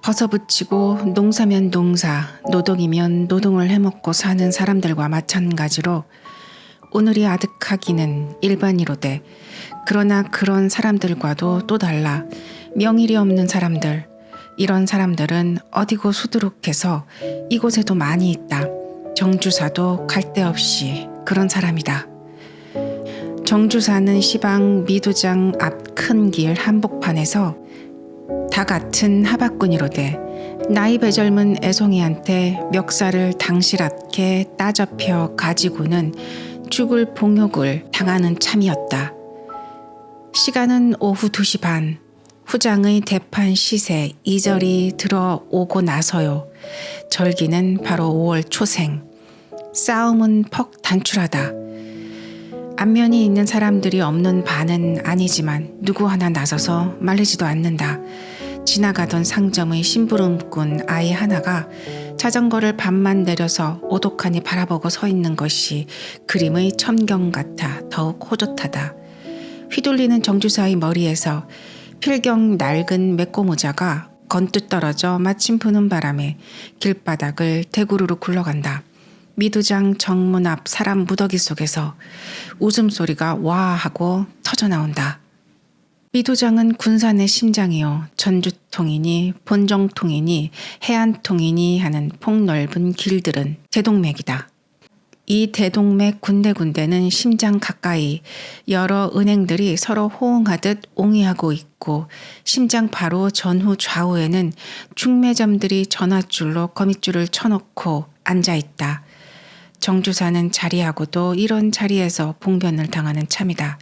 벗어붙이고 농사면 농사, 노동이면 노동을 해먹고 사는 사람들과 마찬가지로 오늘이 아득하기는 일반이로되 그러나 그런 사람들과도 또 달라 명일이 없는 사람들, 이런 사람들은 어디고 수두룩해서 이곳에도 많이 있다. 정주사도 갈 데 없이 그런 사람이다. 정주사는 시방 미두장 앞 큰 길 한복판에서 다 같은 하박꾼이로되 나이 배절문 애송이한테 멱살을 당실하게 따접혀 가지고는 죽을 봉욕을 당하는 참이었다. 시간은 오후 2시 반, 후장의 대판 시세 2절이 들어오고 나서요. 절기는 바로 5월 초생. 싸움은 퍽 단출하다. 안면이 있는 사람들이 없는 반은 아니지만 누구 하나 나서서 말리지도 않는다. 지나가던 상점의 심부름꾼 아이 하나가 자전거를 반만 내려서 오독하니 바라보고 서 있는 것이 그림의 천경 같아 더욱 호젓하다. 휘둘리는 정주사의 머리에서 필경 낡은 메꼬모자가 건뜻 떨어져 마침 부는 바람에 길바닥을 대구르르 굴러간다. 미두장 정문 앞 사람 무더기 속에서 웃음소리가 와 하고 터져나온다. 미두장은 군산의 심장이요. 전주통이니 본정통이니 해안통이니 하는 폭넓은 길들은 대동맥이다. 이 대동맥 군데군데는 심장 가까이 여러 은행들이 서로 호응하듯 옹이하고 있고 심장 바로 전후 좌우에는 중매점들이 전화줄로 거밋줄을 쳐놓고 앉아있다. 정주사는 자리하고도 이런 자리에서 봉변을 당하는 참이다.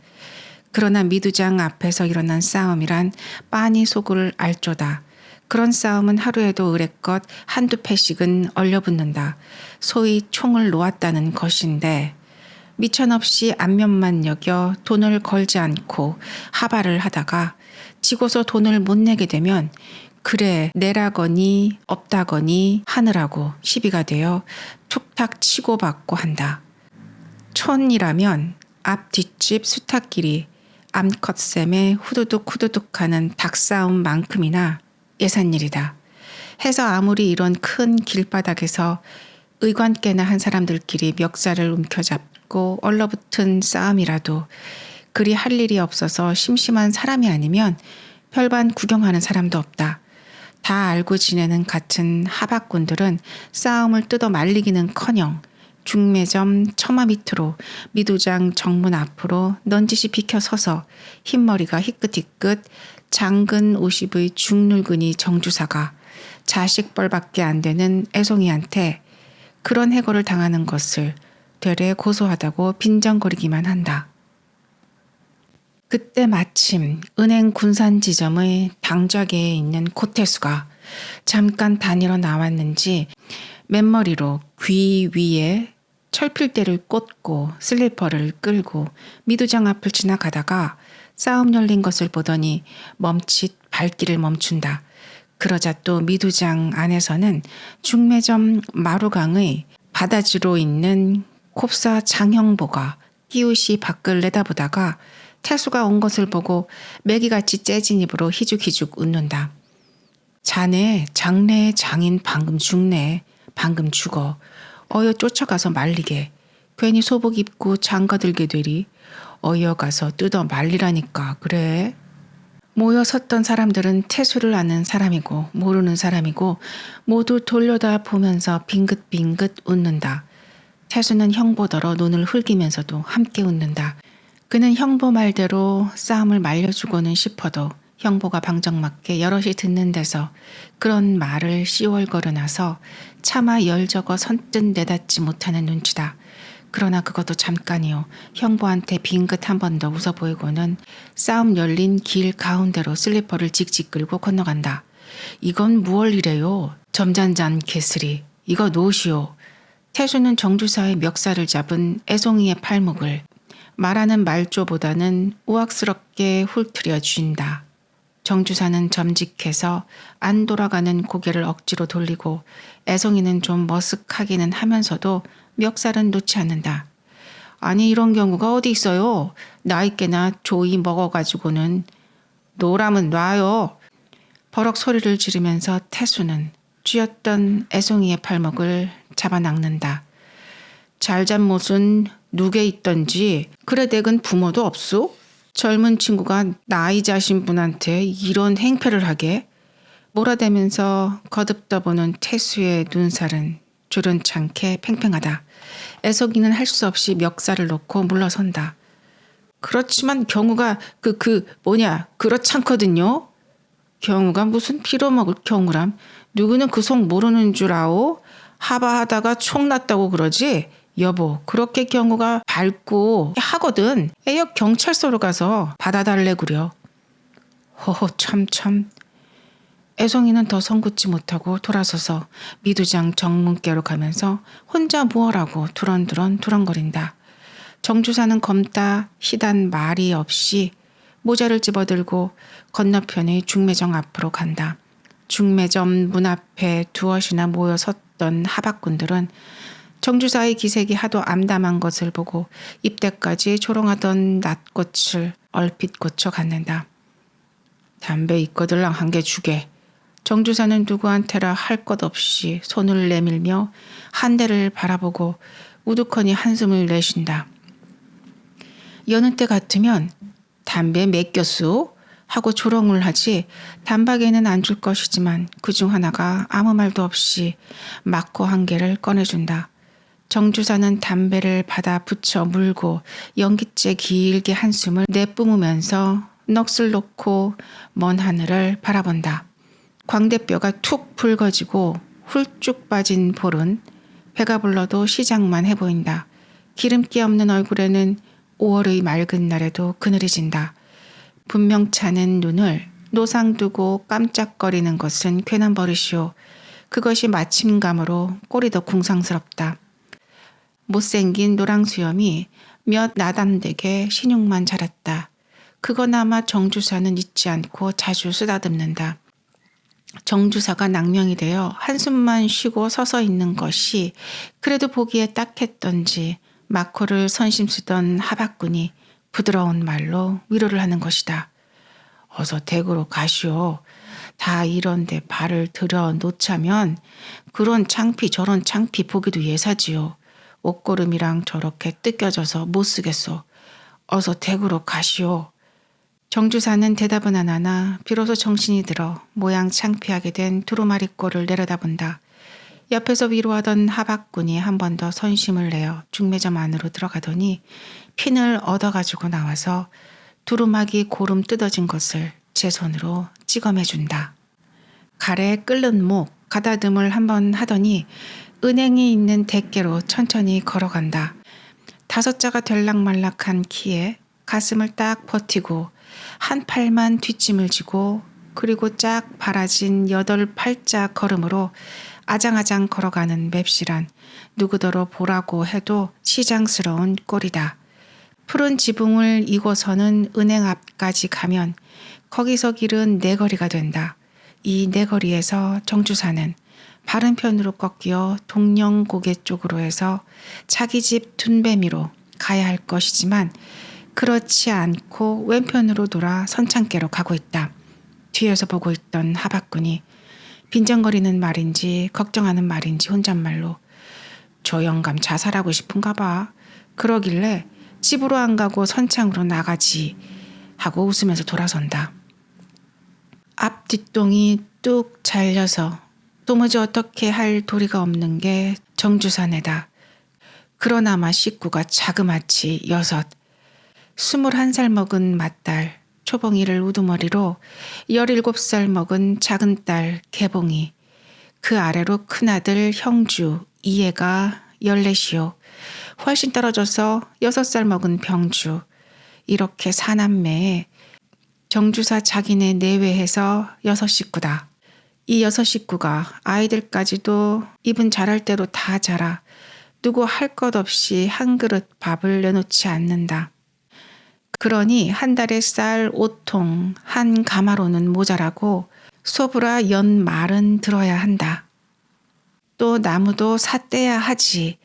그러나 미두장 앞에서 일어난 싸움이란 빤히 속을 알조다. 그런 싸움은 하루에도 의례껏 한두 패씩은 얼려붙는다. 소위 총을 놓았다는 것인데 미천없이 안면만 여겨 돈을 걸지 않고 하발을 하다가 지고서 돈을 못 내게 되면 그래 내라거니 없다거니 하느라고 시비가 되어 툭탁 치고받고 한다. 촌이라면 앞 뒷집 수탉길이 암컷샘에 후두둑 하는 닭싸움만큼이나 예산일이다. 해서 아무리 이런 큰 길바닥에서 의관께나 한 사람들끼리 멱살을 움켜잡고 얼러붙은 싸움이라도 그리 할 일이 없어서 심심한 사람이 아니면 별반 구경하는 사람도 없다. 다 알고 지내는 같은 하박꾼들은 싸움을 뜯어 말리기는커녕 중매점 처마 밑으로 미두장 정문 앞으로 넌지시 비켜 서서 흰머리가 희끗희끗 장근 50의 중늙은이 정주사가 자식뻘밖에 안 되는 애송이한테 그런 해고를 당하는 것을 되레 고소하다고 빈정거리기만 한다. 그때 마침 은행 군산지점의 당좌계에 있는 고태수가 잠깐 다니러 나왔는지 맨머리로 귀 위에 철필대를 꽂고 슬리퍼를 끌고 미두장 앞을 지나가다가 싸움 열린 것을 보더니 멈칫 발길을 멈춘다. 그러자 또 미두장 안에서는 중매점 마루강의 바다지로 있는 곱사 장형보가 끼우시 밖을 내다보다가 태수가 온 것을 보고 매기같이 째진 입으로 희죽희죽 웃는다. 자네 장래의 장인 방금 죽네. 방금 죽어. 어여 쫓아가서 말리게. 괜히 소복 입고 장가들게 되리. 어여 가서 뜯어 말리라니까 그래. 모여 섰던 사람들은 태수를 아는 사람이고 모르는 사람이고 모두 돌려다 보면서 빙긋빙긋 웃는다. 태수는 형보더러 눈을 흘기면서도 함께 웃는다. 그는 형보 말대로 싸움을 말려주고는 싶어도 형보가 방정맞게 여럿이 듣는 데서 그런 말을 씨월거려놔서 차마 열적어 선뜻 내닫지 못하는 눈치다. 그러나 그것도 잠깐이요. 형보한테 빙긋 한 번 더 웃어 보이고는 싸움 열린 길 가운데로 슬리퍼를 직직 끌고 건너간다. 이건 무얼 이래요. 점잖잔 개쓰리. 이거 노시오. 태수는 정주사의 멱살을 잡은 애송이의 팔목을 말하는 말조보다는 우악스럽게 훑으려 쥔다. 정주사는 점직해서 안 돌아가는 고개를 억지로 돌리고 애송이는 좀 머쓱하기는 하면서도 멱살은 놓지 않는다. 아니 이런 경우가 어디 있어요. 나이께나 조이 먹어가지고는. 노라면 놔요. 버럭 소리를 지르면서 태수는 쥐었던 애송이의 팔목을 잡아 낚는다. 잘잘못은 누게 있던지 그래 댁은 부모도 없소? 젊은 친구가 나이 자신 분한테 이런 행패를 하게? 몰아대면서 거듭떠보는 태수의 눈살은 주름찮게 팽팽하다. 애송이는 할 수 없이 멱살을 놓고 물러선다. 그렇지만 경우가 그렇잖거든요. 경우가 무슨 빌어먹을 경우람. 누구는 그 속 모르는 줄 아오? 하바하다가 총 났다고 그러지? 여보, 그렇게 경우가 밝고 하거든. 애역 경찰서로 가서 받아달래구려. 허허 참. 애송이는 더 성붙지 못하고 돌아서서 미두장 정문께로 가면서 혼자 무엇라고 두런거린다. 정주사는 검다 희단 말이 없이 모자를 집어들고 건너편의 중매점 앞으로 간다. 중매점 문 앞에 두엇이나 모여 섰던 하박꾼들은 정주사의 기색이 하도 암담한 것을 보고 입대까지 조롱하던 낫꽃을 얼핏 고쳐 갖는다. 담배 있거들랑 한 개 주게. 정주사는 누구한테라 할 것 없이 손을 내밀며 한 대를 바라보고 우두커니 한숨을 내쉰다. 여느 때 같으면 담배 몇 겼소? 하고 조롱을 하지 단박에는 안 줄 것이지만 그중 하나가 아무 말도 없이 막고 한 개를 꺼내준다. 정주사는 담배를 받아 붙여 물고 연기째 길게 한숨을 내뿜으면서 넋을 놓고 먼 하늘을 바라본다. 광대뼈가 툭 붉어지고 훌쭉 빠진 볼은 배가 불러도 시작만 해보인다. 기름기 없는 얼굴에는 5월의 맑은 날에도 그늘이 진다. 분명 차는 눈을 노상두고 깜짝거리는 것은 괜한 버릇이오. 그것이 마침감으로 꼬리도 궁상스럽다. 못생긴 노랑수염이 몇 나담되게 신육만 자랐다. 그거나마 정주사는 잊지 않고 자주 쓰다듬는다. 정주사가 낭명이 되어 한숨만 쉬고 서서 있는 것이 그래도 보기에 딱했던지 마코를 선심 쓰던 하박군이 부드러운 말로 위로를 하는 것이다. 어서 댁으로 가시오. 다 이런데 발을 들여 놓자면 그런 창피 저런 창피 보기도 예사지요. 옷고름이랑 저렇게 뜯겨져서 못 쓰겠소. 어서 댁으로 가시오. 정주사는 대답은 안 하나 비로소 정신이 들어 모양 창피하게 된 두루마리 꼴을 내려다본다. 옆에서 위로하던 하박군이 한 번 더 선심을 내어 중매점 안으로 들어가더니 핀을 얻어가지고 나와서 두루마기 고름 뜯어진 것을 제 손으로 찍어매준다. 가래 끓는 목 가다듬을 한번 하더니 은행이 있는 댁께로 천천히 걸어간다. 5자가 될락말락한 키에 가슴을 딱 버티고 한 팔만 뒷짐을 지고 그리고 쫙 바라진 8팔자 걸음으로 아장아장 걸어가는 맵실한 누구더러 보라고 해도 시장스러운 꼴이다. 푸른 지붕을 이고서는 은행 앞까지 가면 거기서 길은 네거리가 된다. 이 네거리에서 정주사는 바른편으로 꺾여 동령고개 쪽으로 해서 자기 집 둔배미로 가야 할 것이지만 그렇지 않고 왼편으로 돌아 선창께로 가고 있다. 뒤에서 보고 있던 하박군이 빈정거리는 말인지 걱정하는 말인지 혼잣말로 저 영감 자살하고 싶은가 봐. 그러길래 집으로 안 가고 선창으로 나가지 하고 웃으면서 돌아선다. 앞 뒷동이 뚝 잘려서 도무지 어떻게 할 도리가 없는 게 정주사네다. 그러나마 식구가 자그마치 6, 21살 먹은 맏딸 초봉이를 우두머리로 17살 먹은 작은 딸 개봉이, 그 아래로 큰아들 형주 이해가 14이요. 훨씬 떨어져서 6살 먹은 병주, 이렇게 4남매에 정주사 자기네 내외해서 6식구다. 이 6식구가 아이들까지도 입은 자랄 대로 다 자라 누구 할 것 없이 한 그릇 밥을 내놓지 않는다. 그러니 한 달에 쌀 5통, 한 가마로는 모자라고 소브라 연 말은 들어야 한다. 또 나무도 삿대야 하지.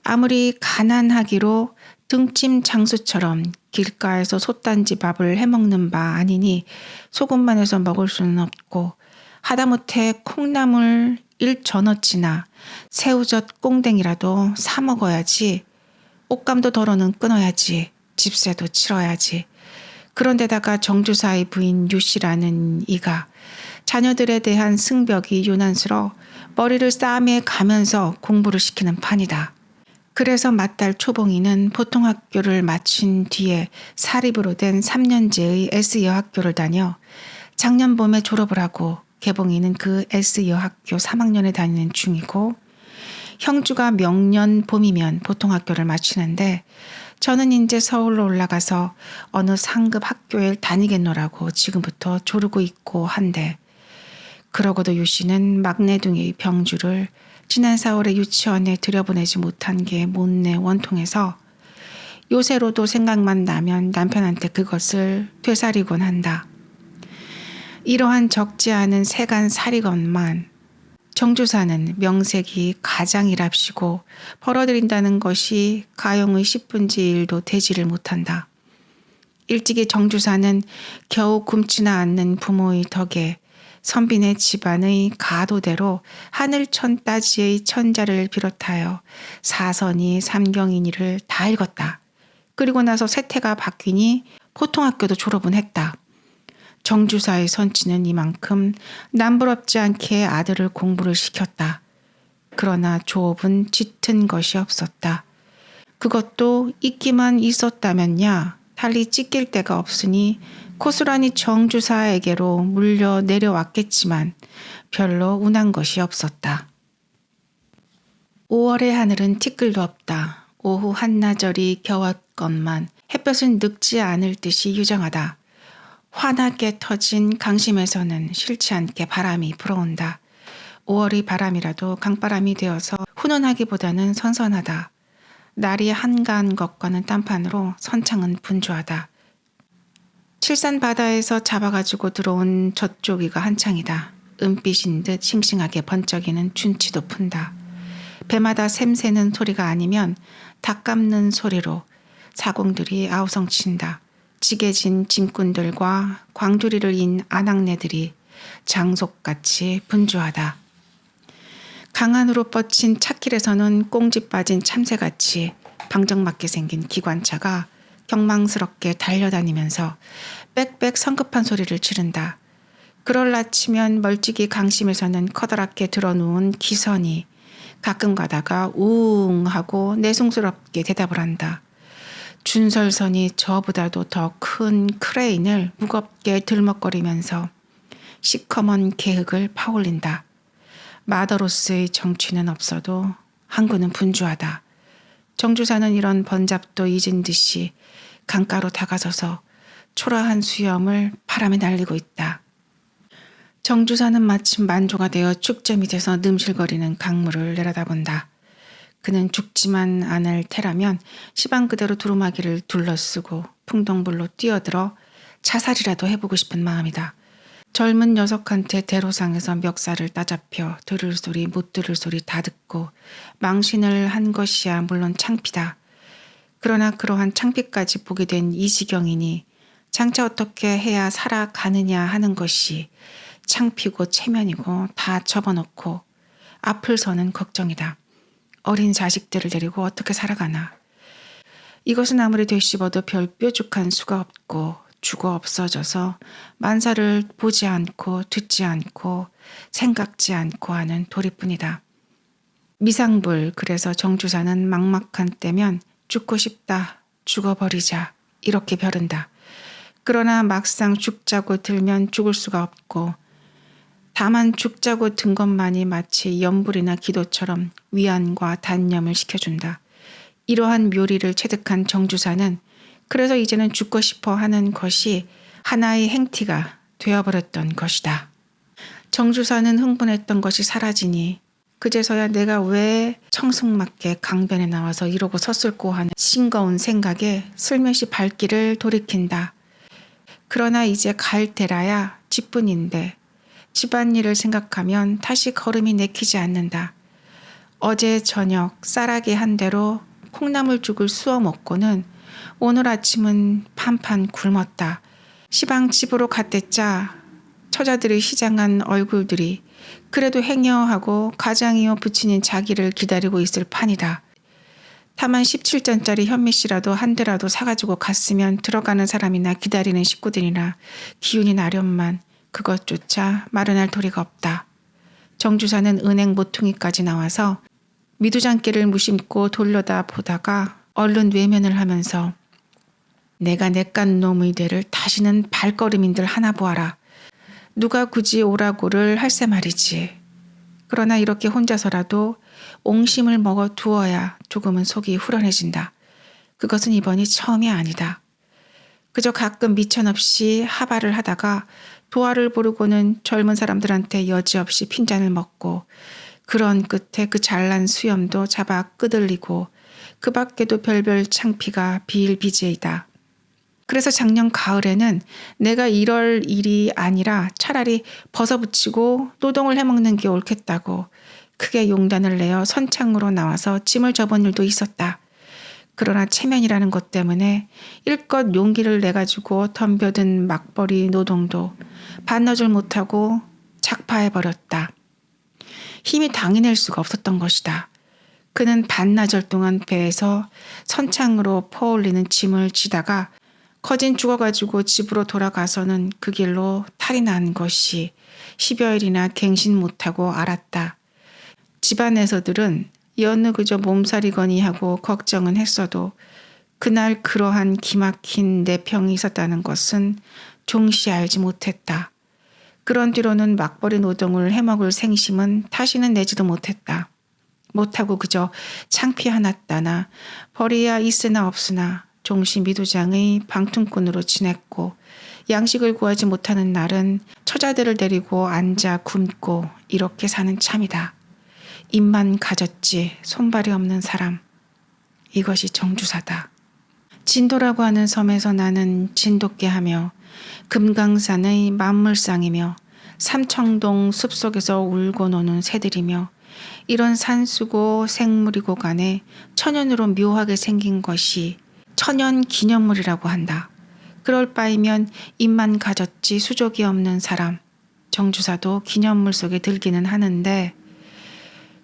아무리 가난하기로 등짐 장수처럼 길가에서 솥단지 밥을 해먹는 바 아니니 소금만 해서 먹을 수는 없고 하다못해 콩나물 1전어치나 새우젓 꽁댕이라도 사 먹어야지. 옷감도 덜어는 끊어야지. 집세도 치러야지. 그런데다가 정주사의 부인 유씨라는 이가 자녀들에 대한 승벽이 유난스러 머리를 싸매 가면서 공부를 시키는 판이다. 그래서 맏딸 초봉이는 보통학교를 마친 뒤에 사립으로 된 3년제의 S여학교를 다녀 작년 봄에 졸업을 하고 개봉이는 그 S여학교 3학년에 다니는 중이고 형주가 명년 봄이면 보통학교를 마치는데 저는 이제 서울로 올라가서 어느 상급 학교에 다니겠노라고 지금부터 조르고 있고 한데 그러고도 유씨는 막내둥이 병주를 지난 4월에 유치원에 들여보내지 못한 게 못내 원통해서 요새로도 생각만 나면 남편한테 그것을 되살이곤 한다. 이러한 적지 않은 세간살이건만 정주사는 명색이 가장이랍시고 벌어들인다는 것이 가용의 10분지 1도 되지를 못한다. 일찍이 정주사는 겨우 굶지나 않는 부모의 덕에 선빈의 집안의 가도대로 하늘천 따지의 천자를 비롯하여 사선이 삼경이니를 다 읽었다. 그리고 나서 세태가 바뀌니 보통학교도 졸업은 했다. 정주사의 선치는 이만큼 남부럽지 않게 아들을 공부를 시켰다. 그러나 조업은 짙은 것이 없었다. 그것도 있기만 있었다면야 달리 찢길 데가 없으니 고스란히 정주사에게로 물려 내려왔겠지만 별로 운한 것이 없었다. 5월의 하늘은 티끌도 없다. 오후 한나절이 겨웠건만 햇볕은 늙지 않을 듯이 유정하다. 환하게 터진 강심에서는 싫지 않게 바람이 불어온다. 5월의 바람이라도 강바람이 되어서 훈훈하기보다는 선선하다. 날이 한가한 것과는 딴판으로 선창은 분주하다. 칠산 바다에서 잡아가지고 들어온 젖조기가 한창이다. 은빛인 듯 싱싱하게 번쩍이는 춘치도 푼다. 배마다 샘새는 소리가 아니면 닭 깎는 소리로 사공들이 아우성친다. 지게진 짐꾼들과 광주리를 인 아낙네들이 장속같이 분주하다. 강안으로 뻗친 찻길에서는 꽁지 빠진 참새같이 방정맞게 생긴 기관차가 경망스럽게 달려다니면서 빽빽 성급한 소리를 지른다. 그럴라치면 멀찍이 강심에서는 커다랗게 들어누운 기선이 가끔 가다가 우웅 하고 내숭스럽게 대답을 한다. 준설선이 저보다도 더 큰 크레인을 무겁게 들먹거리면서 시커먼 계흙을 파올린다. 마더로스의 정취는 없어도 항구는 분주하다. 정주사는 이런 번잡도 잊은 듯이 강가로 다가서서 초라한 수염을 바람에 날리고 있다. 정주사는 마침 만조가 되어 축제 밑에서 늠실거리는 강물을 내려다본다. 그는 죽지만 않을 테라면 시방 그대로 두루마기를 둘러쓰고 풍덩불로 뛰어들어 자살이라도 해보고 싶은 마음이다. 젊은 녀석한테 대로상에서 멱살을 따잡혀 들을 소리 못 들을 소리 다 듣고 망신을 한 것이야 물론 창피다. 그러나 그러한 창피까지 보게 된 이 지경이니 장차 어떻게 해야 살아가느냐 하는 것이 창피고 체면이고 다 접어놓고 앞을 서는 걱정이다. 어린 자식들을 데리고 어떻게 살아가나. 이것은 아무리 되씹어도 별 뾰족한 수가 없고 죽어 없어져서 만사를 보지 않고 듣지 않고 생각지 않고 하는 도리뿐이다. 미상불 그래서 정주사는 막막한 때면 죽고 싶다, 죽어버리자 이렇게 벼른다. 그러나 막상 죽자고 들면 죽을 수가 없고 다만 죽자고 든 것만이 마치 염불이나 기도처럼 위안과 단념을 시켜준다. 이러한 묘리를 체득한 정주사는 그래서 이제는 죽고 싶어 하는 것이 하나의 행티가 되어버렸던 것이다. 정주사는 흥분했던 것이 사라지니 그제서야 내가 왜 청승맞게 강변에 나와서 이러고 섰을꼬 하는 싱거운 생각에 슬며시 발길을 돌이킨다. 그러나 이제 갈 때라야 집뿐인데 집안일을 생각하면 다시 걸음이 내키지 않는다. 어제 저녁 쌀아기 한 대로 콩나물죽을 쑤어 먹고는 오늘 아침은 판판 굶었다. 시방 집으로 갔댔자 처자들이 시장한 얼굴들이 그래도 행여하고 가장이요 부친인 자기를 기다리고 있을 판이다. 다만 17전짜리 현미씨라도 한 대라도 사가지고 갔으면 들어가는 사람이나 기다리는 식구들이나 기운이 나련만 그것조차 마련할 도리가 없다. 정주사는 은행 모퉁이까지 나와서 미두장께를 무심코 돌려다 보다가 얼른 외면을 하면서 내가 내깐 놈의 대를 다시는 발걸음인들 하나 보아라. 누가 굳이 오라고를 할세 말이지. 그러나 이렇게 혼자서라도 옹심을 먹어 두어야 조금은 속이 후련해진다. 그것은 이번이 처음이 아니다. 그저 가끔 미천없이 하바를 하다가 도화를 부르고는 젊은 사람들한테 여지없이 핀잔을 먹고 그런 끝에 그 잘난 수염도 잡아 끄들리고 그 밖에도 별별 창피가 비일비재이다. 그래서 작년 가을에는 내가 이럴 일이 아니라 차라리 벗어붙이고 노동을 해먹는 게 옳겠다고 크게 용단을 내어 선창으로 나와서 짐을 접은 일도 있었다. 그러나 체면이라는 것 때문에 일껏 용기를 내가지고 덤벼든 막벌이 노동도 반나절 못하고 작파해버렸다. 힘이 당해낼 수가 없었던 것이다. 그는 반나절 동안 배에서 선창으로 퍼올리는 짐을 지다가 거진 죽어가지고 집으로 돌아가서는 그 길로 탈이 난 것이 10여일이나 갱신 못하고 알았다. 집안에서들은 여느 그저 몸살이거니 하고 걱정은 했어도 그날 그러한 기막힌 내평이 있었다는 것은 종시 알지 못했다. 그런 뒤로는 막벌이 노동을 해먹을 생심은 다시는 내지도 못했다. 못하고 그저 창피하났다나 벌이야 있으나 없으나 종시 미두장의 방퉁꾼으로 지냈고 양식을 구하지 못하는 날은 처자들을 데리고 앉아 굶고 이렇게 사는 참이다. 입만 가졌지 손발이 없는 사람. 이것이 정주사다. 진도라고 하는 섬에서 나는 진돗개 하며 금강산의 만물상이며 삼청동 숲속에서 울고 노는 새들이며 이런 산수고 생물이고 간에 천연으로 묘하게 생긴 것이 천연 기념물이라고 한다. 그럴 바이면 입만 가졌지 수족이 없는 사람. 정주사도 기념물 속에 들기는 하는데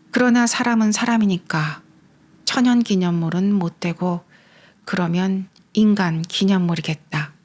그러나 사람은 사람이니까 천연 기념물은 못 되고 그러면 인간 기념물이겠다.